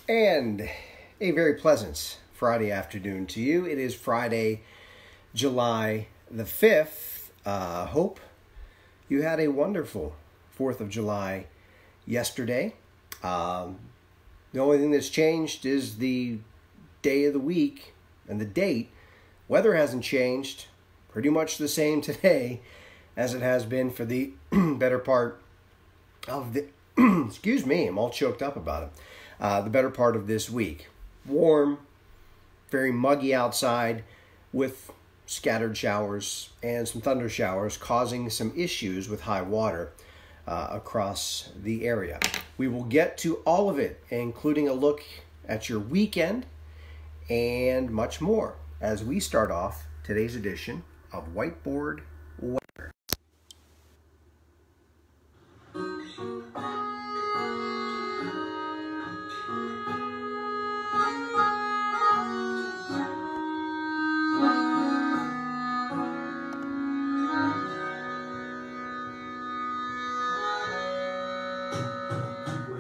And a very pleasant Friday afternoon to you. It is Friday, July the 5th. Hope you had a wonderful 4th of July yesterday. The only thing that's changed is the day of the week and the date. Weather hasn't changed. Pretty much the same today as it has been for the better part of the... excuse me, I'm all choked up about it. The better part of this week. Warm, very muggy outside with scattered showers and some thunder showers causing some issues with high water across the area. We will get to all of it, including a look at your weekend and much more as we start off today's edition of Whiteboard Weather.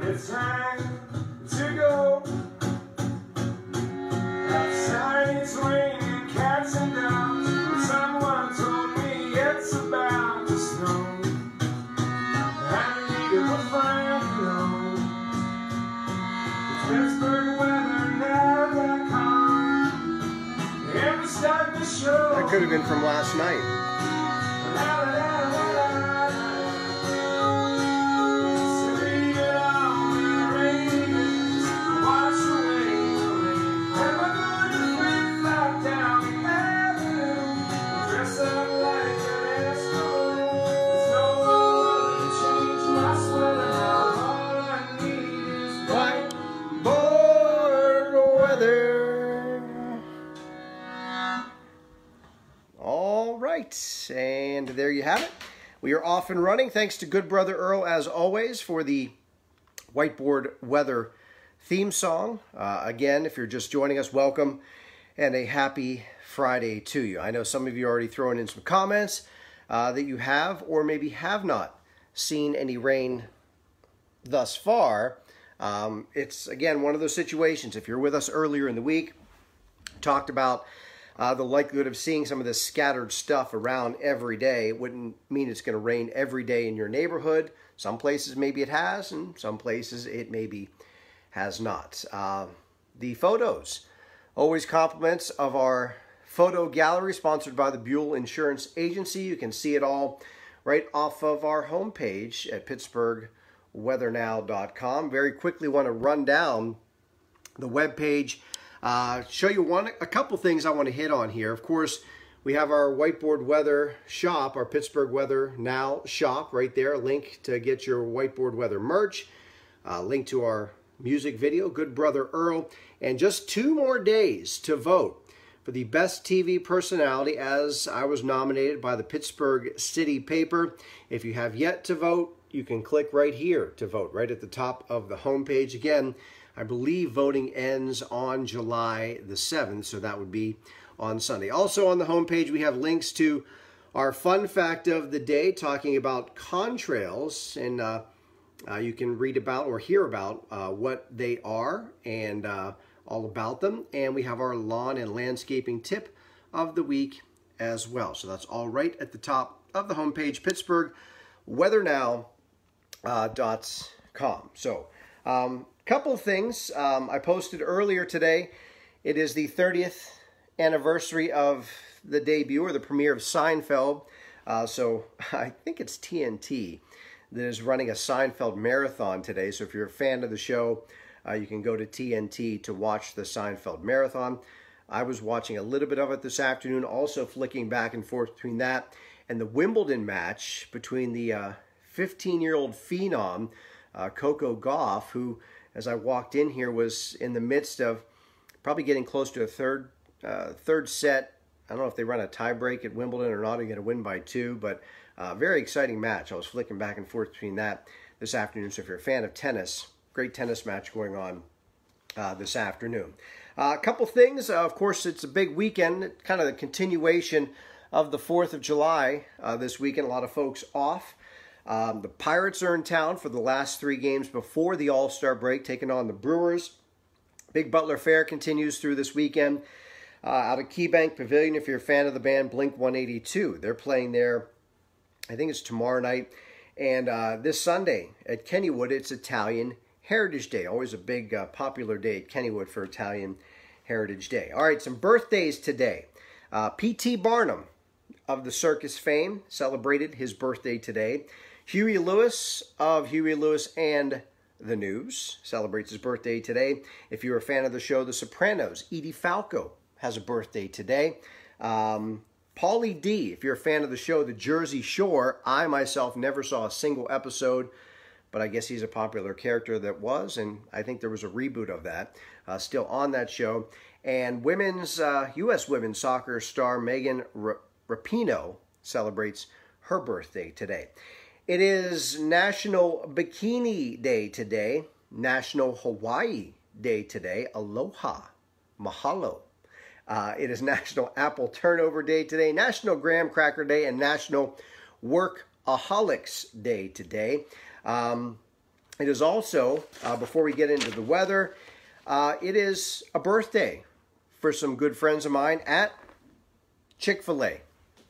It's time to go outside. It's raining cats and dogs. Someone told me it's about to snow. I need a friend, it's PittsburghWeatherNow.com. And we're starting the show. That could have been from last night. And there you have it. We are off and running. Thanks to good brother Earl, as always, for the Whiteboard Weather theme song. Again, if you're just joining us, welcome and a happy Friday to you. I know some of you are already throwing in some comments that you have or maybe have not seen any rain thus far. It's, again, one of those situations. If you're with us earlier in the week, talked about the likelihood of seeing some of this scattered stuff around every day. It wouldn't mean it's going to rain every day in your neighborhood. Some places maybe it has, and some places it maybe has not. The photos, always compliments of our photo gallery sponsored by the Buell Insurance Agency. You can see it all right off of our homepage at PittsburghWeatherNow.com. Very quickly want to run down the webpage. Show you a couple things I want to hit on here. Of course, we have our Whiteboard Weather shop, our Pittsburgh Weather Now shop right there. A link to get your Whiteboard Weather merch. Link to our music video, Good Brother Earl. And just 2 more days to vote for the best TV personality, as I was nominated by the Pittsburgh City paper. If you have yet to vote, you can click right here to vote, right at the top of the homepage. Again, I believe voting ends on July the 7th, so that would be on Sunday. Also on the homepage, we have links to our fun fact of the day, talking about contrails, and you can read about or hear about what they are and all about them. And we have our lawn and landscaping tip of the week as well. So that's all right at the top of the homepage, PittsburghWeatherNow.com. So, couple things I posted earlier today. It is the 30th anniversary of the debut or the premiere of Seinfeld. So I think it's TNT that is running a Seinfeld marathon today. So if you're a fan of the show, you can go to TNT to watch the Seinfeld marathon. I was watching a little bit of it this afternoon, also flicking back and forth between that and the Wimbledon match between the 15-year-old phenom, Coco Gauff, who, as I walked in here, was in the midst of probably getting close to a third set. I don't know if they run a tie break at Wimbledon or not. They're going to win by 2, but very exciting match. I was flicking back and forth between that this afternoon. So if you're a fan of tennis, great tennis match going on this afternoon. A couple things. Of course, it's a big weekend, kind of the continuation of the 4th of July this weekend. A lot of folks off. The Pirates are in town for the last 3 games before the All-Star break, taking on the Brewers. Big Butler Fair continues through this weekend out of KeyBank Pavilion. If you're a fan of the band Blink-182, they're playing there, I think it's tomorrow night. And this Sunday at Kennywood, it's Italian Heritage Day. Always a big popular day at Kennywood for Italian Heritage Day. All right, some birthdays today. P.T. Barnum of the circus fame celebrated his birthday today. Huey Lewis of Huey Lewis and the News celebrates his birthday today. If you're a fan of the show The Sopranos, Edie Falco has a birthday today. Pauly D, if you're a fan of the show The Jersey Shore, I myself never saw a single episode, but I guess he's a popular character that was, and I think there was a reboot of that, still on that show. And U.S. women's soccer star Megan Rapinoe celebrates her birthday today. It is National Bikini Day today, National Hawaii Day today, aloha, mahalo. It is National Apple Turnover Day today, National Graham Cracker Day, and National Workaholics Day today. It is also, before we get into the weather, it is a birthday for some good friends of mine at Chick-fil-A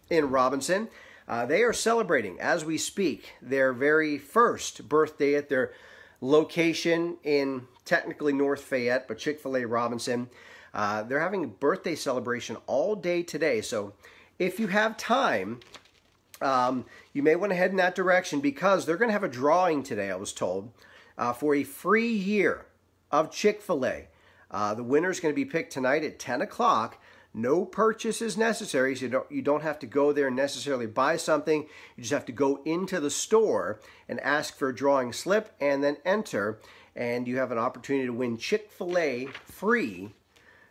in Robinson. They are celebrating, as we speak, their very first birthday at their location in technically North Fayette, but Chick-fil-A Robinson. They're having a birthday celebration all day today. So if you have time, you may want to head in that direction because they're going to have a drawing today, I was told, for a free year of Chick-fil-A. The winner is going to be picked tonight at 10 o'clock. No purchase is necessary, so you don't have to go there and necessarily buy something. You just have to go into the store and ask for a drawing slip and then enter, and you have an opportunity to win Chick-fil-A free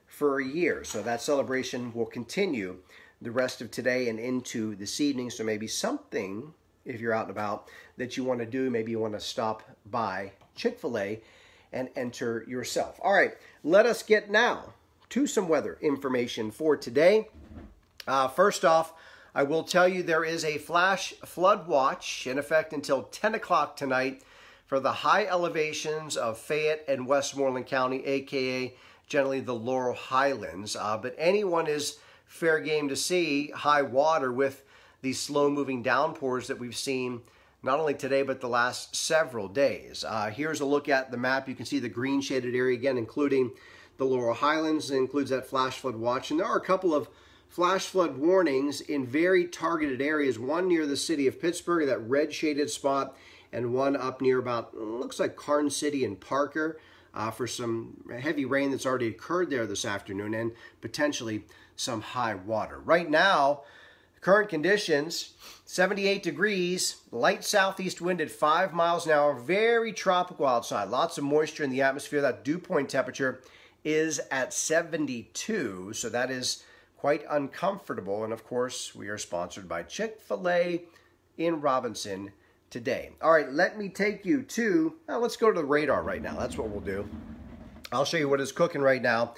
for a year. So that celebration will continue the rest of today and into this evening. So maybe something, if you're out and about, that you want to do. Maybe you want to stop by Chick-fil-A and enter yourself. All right, let us get now to some weather information for today. First off, I will tell you there is a flash flood watch in effect until 10 o'clock tonight for the high elevations of Fayette and Westmoreland County, aka generally the Laurel Highlands. But anyone is fair game to see high water with these slow-moving downpours that we've seen not only today, but the last several days. Here's a look at the map. You can see the green shaded area again, including the Laurel Highlands. It includes that flash flood watch. And there are a couple of flash flood warnings in very targeted areas. One near the city of Pittsburgh, that red shaded spot, and one up near about, looks like Karn City and Parker for some heavy rain that's already occurred there this afternoon and potentially some high water. Right now, current conditions, 78 degrees, light southeast wind at 5 miles an hour, very tropical outside, lots of moisture in the atmosphere. That dew point temperature is at 72, so that is quite uncomfortable. And of course, we are sponsored by Chick-fil-A in Robinson today. All right, let me take you to, let's go to the radar right now. That's what we'll do. I'll show you what is cooking right now.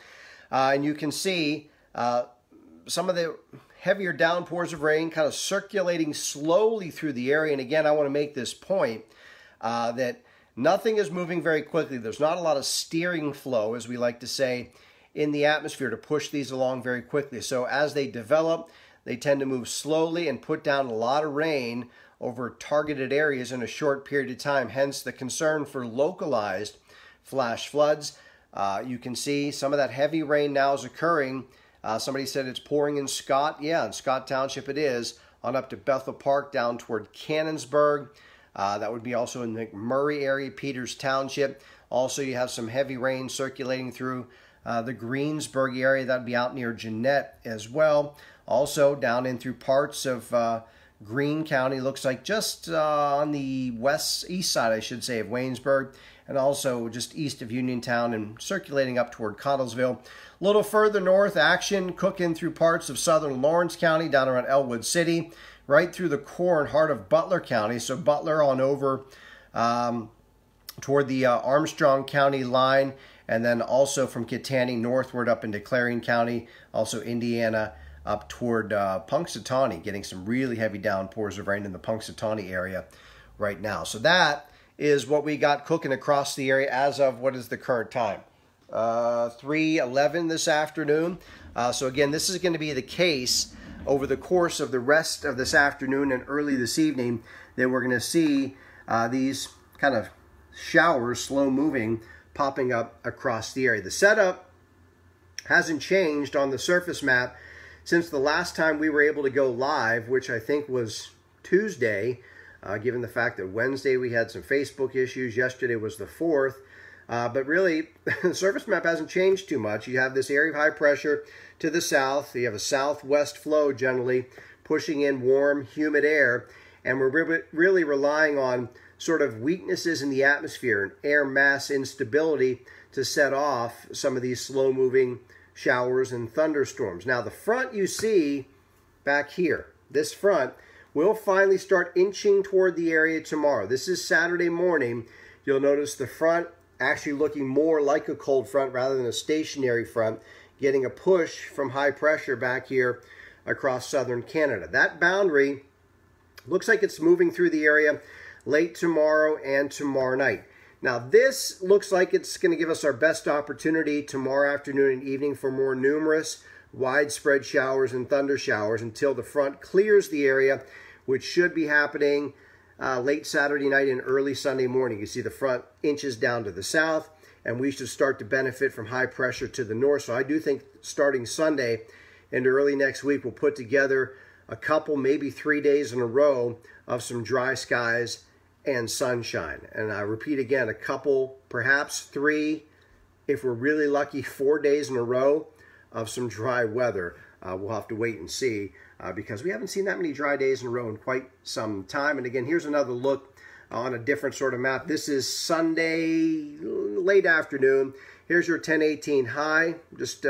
And you can see some of the heavier downpours of rain kind of circulating slowly through the area. And again, I want to make this point that nothing is moving very quickly. There's not a lot of steering flow, as we like to say, in the atmosphere to push these along very quickly. So as they develop, they tend to move slowly and put down a lot of rain over targeted areas in a short period of time. Hence the concern for localized flash floods. You can see some of that heavy rain now is occurring. Somebody said it's pouring in Scott. Yeah, in Scott Township it is, on up to Bethel Park, down toward Cannonsburg. That would be also in the Murray area, Peters Township. Also, you have some heavy rain circulating through the Greensburg area. That would be out near Jeanette as well. Also, down in through parts of Greene County, looks like just on the east side, I should say, of Waynesburg, and also just east of Uniontown and circulating up toward Connellsville. A little further north, action cooking through parts of southern Lawrence County, down around Elwood City, right through the core and heart of Butler County. So Butler on over toward the Armstrong County line, and then also from Kittanning northward up into Clarion County, also Indiana, up toward Punxsutawney, getting some really heavy downpours of rain in the Punxsutawney area right now. So that is what we got cooking across the area as of what is the current time. 3:11 this afternoon. So again, this is going to be the case over the course of the rest of this afternoon and early this evening, that we're going to see these kind of showers, slow moving, popping up across the area. The setup hasn't changed on the surface map since the last time we were able to go live, which I think was Tuesday, given the fact that Wednesday we had some Facebook issues. Yesterday was the 4th. But really, the surface map hasn't changed too much. You have this area of high pressure to the south. You have a southwest flow generally pushing in warm, humid air. And we're really relying on sort of weaknesses in the atmosphere and air mass instability to set off some of these slow-moving showers and thunderstorms. Now, the front you see back here, this front, will finally start inching toward the area tomorrow. This is Saturday morning. You'll notice the front actually looking more like a cold front rather than a stationary front, getting a push from high pressure back here across southern Canada. That boundary looks like it's moving through the area late tomorrow and tomorrow night. Now, this looks like it's going to give us our best opportunity tomorrow afternoon and evening for more numerous widespread showers and thunder showers until the front clears the area, which should be happening late Saturday night and early Sunday morning. You see the front inches down to the south, and we should start to benefit from high pressure to the north. So I do think starting Sunday and early next week, we'll put together a couple, maybe 3 days in a row of some dry skies and sunshine. And I repeat again, a couple, perhaps 3, if we're really lucky, 4 days in a row of some dry weather. We'll have to wait and see because we haven't seen that many dry days in a row in quite some time. And again, here's another look on a different sort of map. This is Sunday late afternoon. Here's your 1018 high, just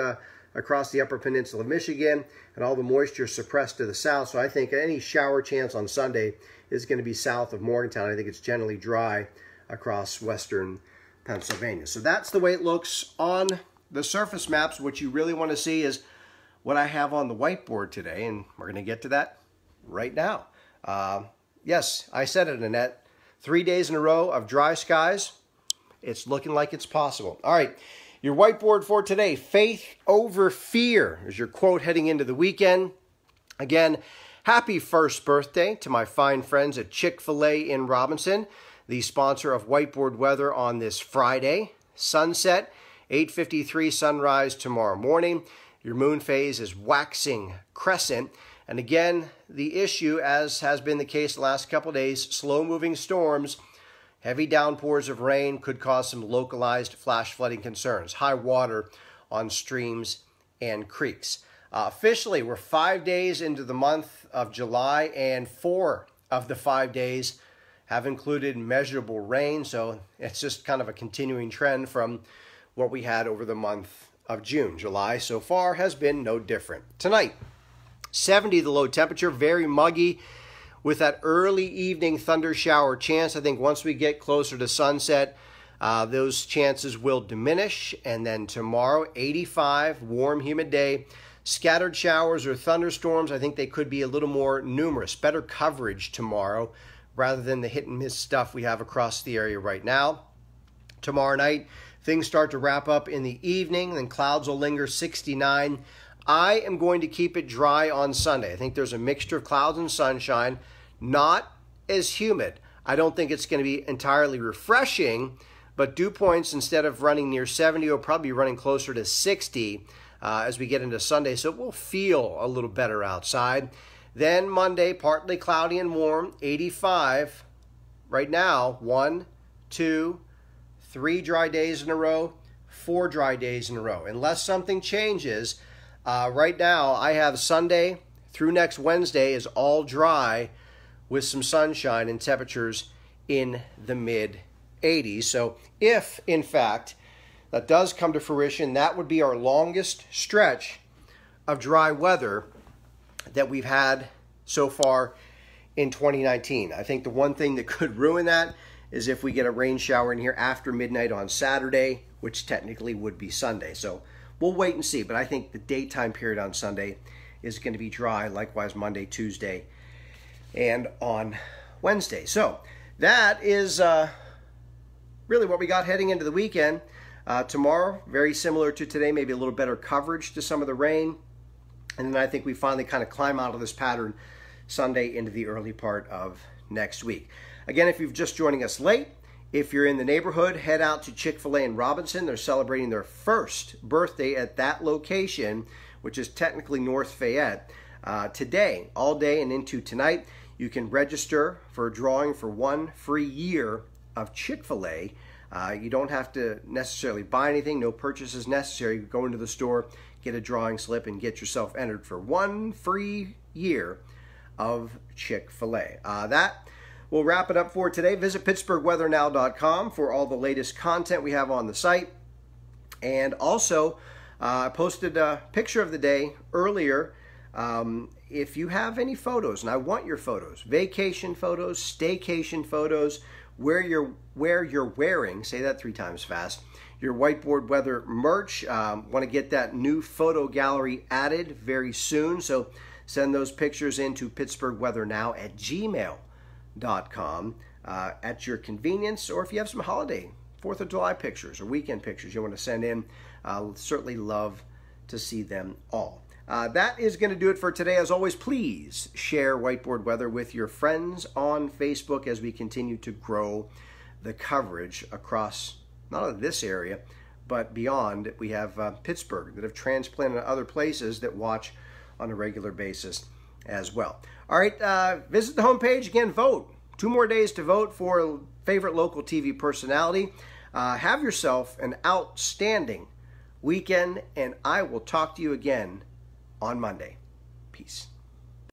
across the upper peninsula of Michigan, and all the moisture suppressed to the south. So I think any shower chance on Sunday is going to be south of Morgantown. I think it's generally dry across western Pennsylvania. So that's the way it looks on the surface maps. What you really want to see is what I have on the whiteboard today, and we're going to get to that right now. Yes, I said it, Annette. 3 days in a row of dry skies. It's looking like it's possible. All right, your whiteboard for today, faith over fear, is your quote heading into the weekend. Again, happy first birthday to my fine friends at Chick-fil-A in Robinson, the sponsor of Whiteboard Weather on this Friday. Sunset, 8:53, sunrise tomorrow morning. Your moon phase is waxing crescent. And again, the issue, as has been the case the last couple of days, slow-moving storms, heavy downpours of rain could cause some localized flash flooding concerns, high water on streams and creeks. Officially, we're 5 days into the month of July, and 4 of the 5 days have included measurable rain. So it's just kind of a continuing trend from what we had over the month of June. July so far has been no different. Tonight, 70 the low temperature, very muggy with that early evening thunder shower chance. I think once we get closer to sunset, those chances will diminish. And then tomorrow, 85, warm, humid day. Scattered showers or thunderstorms, I think they could be a little more numerous. Better coverage tomorrow rather than the hit and miss stuff we have across the area right now. Tomorrow night, things start to wrap up in the evening, then clouds will linger, 69. I am going to keep it dry on Sunday. I think there's a mixture of clouds and sunshine, not as humid. I don't think it's going to be entirely refreshing, but dew points, instead of running near 70, will probably be running closer to 60 as we get into Sunday, so it will feel a little better outside. Then Monday, partly cloudy and warm, 85. Right now, 1, 2, 3 dry days in a row, 4 dry days in a row. Unless something changes, right now I have Sunday through next Wednesday is all dry with some sunshine and temperatures in the mid-80s. So if, in fact, that does come to fruition, that would be our longest stretch of dry weather that we've had so far in 2019. I think the one thing that could ruin that is if we get a rain shower in here after midnight on Saturday, which technically would be Sunday. So we'll wait and see, but I think the daytime period on Sunday is going to be dry, likewise Monday, Tuesday, and on Wednesday. So that is really what we got heading into the weekend. Tomorrow, very similar to today, maybe a little better coverage to some of the rain. And then I think we finally kind of climb out of this pattern Sunday into the early part of next week. Again, if you're just joining us late, if you're in the neighborhood, head out to Chick-fil-A in Robinson. They're celebrating their first birthday at that location, which is technically North Fayette. Today, all day and into tonight, you can register for a drawing for 1 free year of Chick-fil-A. You don't have to necessarily buy anything. No purchases necessary. You go into the store, get a drawing slip, and get yourself entered for 1 free year of Chick-fil-A. That will wrap it up for today. Visit PittsburghWeatherNow.com for all the latest content we have on the site. And also, I posted a picture of the day earlier. If you have any photos, and I want your photos, vacation photos, staycation photos, where you're wearing, say that 3 times fast, your Whiteboard Weather merch. Want to get that new photo gallery added very soon, so send those pictures into PittsburghWeatherNow@gmail.com at your convenience, or if you have some holiday 4th of July pictures or weekend pictures you want to send in, I'll certainly love to see them all. That is going to do it for today. As always, please share Whiteboard Weather with your friends on Facebook as we continue to grow the coverage across not only this area, but beyond. We have Pittsburgh that have transplanted to other places that watch on a regular basis as well. All right, visit the homepage. Again, vote. 2 more days to vote for a favorite local TV personality. Have yourself an outstanding weekend, and I will talk to you again on Monday. Peace.